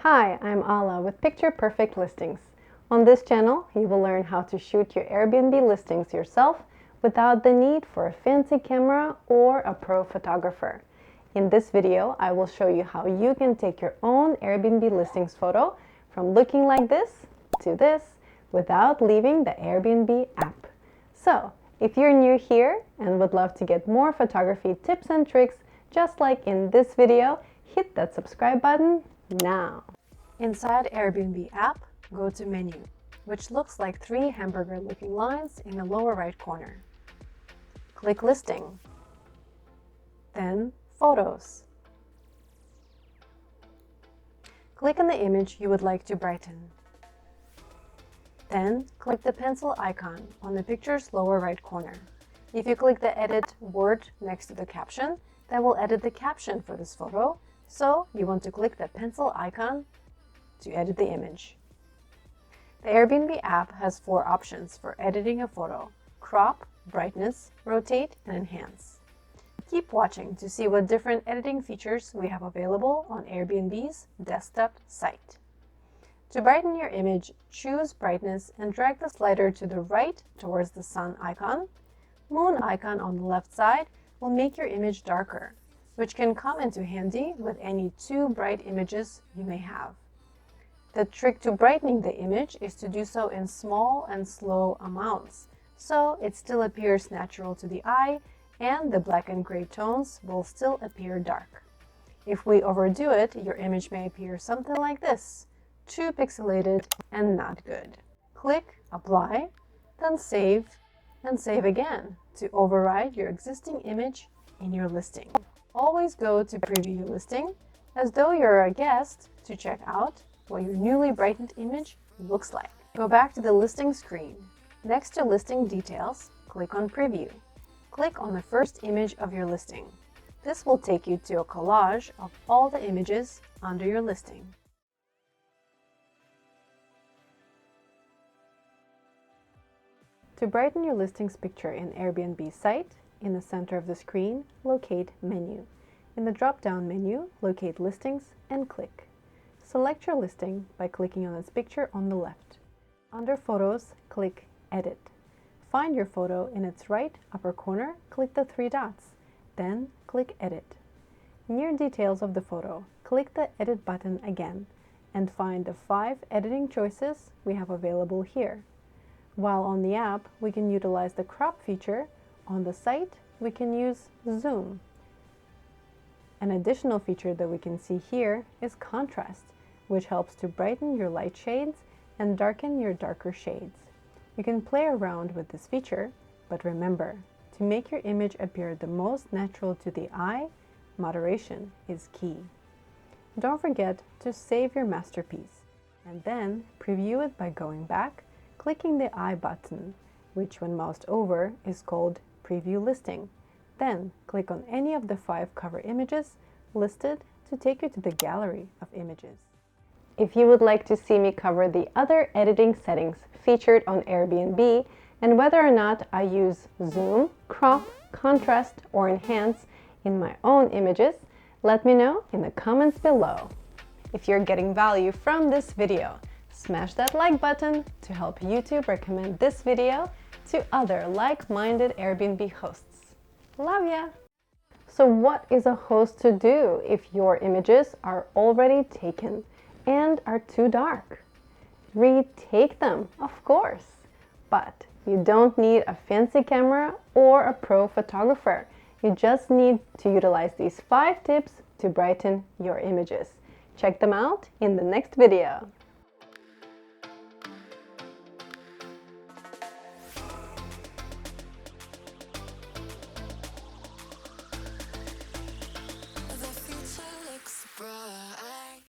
Hi, I'm Ala with Picture Perfect Listings. On this channel, you will learn how to shoot your Airbnb listings yourself without the need for a fancy camera or a pro photographer. In this video, I will show you how you can take your own Airbnb listings photo from looking like this to this without leaving the Airbnb app. So, if you're new here and would love to get more photography tips and tricks just like in this video, hit that subscribe button now. Inside Airbnb app, go to Menu, which looks like three hamburger-looking lines in the lower right corner. Click Listing, then Photos. Click on the image you would like to brighten. Then click the pencil icon on the picture's lower right corner. If you click the Edit word next to the caption, that will edit the caption for this photo, so you want to click the pencil icon to edit the image. The Airbnb app has 4 options for editing a photo: crop, brightness, rotate, and enhance. Keep watching to see what different editing features we have available on Airbnb's desktop site. To brighten your image, choose brightness and drag the slider to the right towards the sun icon. Moon icon on the left side will make your image darker, which can come into handy with any too bright images you may have. The trick to brightening the image is to do so in small and slow amounts, so it still appears natural to the eye and the black and gray tones will still appear dark. If we overdo it, your image may appear something like this, too pixelated and not good. Click Apply, then Save, and save again to override your existing image in your listing. Always go to Preview Your Listing as though you're a guest to check out what your newly brightened image looks like. Go back to the listing screen. Next to Listing Details, click on Preview. Click on the first image of your listing. This will take you to a collage of all the images under your listing. To brighten your listing's picture in Airbnb site, in the center of the screen, locate Menu. In the drop-down menu, locate Listings and click. Select your listing by clicking on its picture on the left. Under Photos, click Edit. Find your photo in its right upper corner, click the 3 dots, then click Edit. Near details of the photo, click the Edit button again and find the 5 editing choices we have available here. While on the app, we can utilize the crop feature. On the site, we can use zoom. An additional feature that we can see here is contrast, which helps to brighten your light shades and darken your darker shades. You can play around with this feature, but remember, to make your image appear the most natural to the eye, moderation is key. Don't forget to save your masterpiece, and then preview it by going back, clicking the I button, which when moused over is called Preview Listing. Then click on any of the 5 cover images listed to take you to the gallery of images. If you would like to see me cover the other editing settings featured on Airbnb and whether or not I use zoom, crop, contrast, or enhance in my own images, let me know in the comments below. If you're getting value from this video, smash that like button to help YouTube recommend this video to other like-minded Airbnb hosts. Love ya! So what is a host to do if your images are already taken and are too dark? Retake them, of course, but you don't need a fancy camera or a pro photographer. You just need to utilize these 5 tips to brighten your images. Check them out in the next video.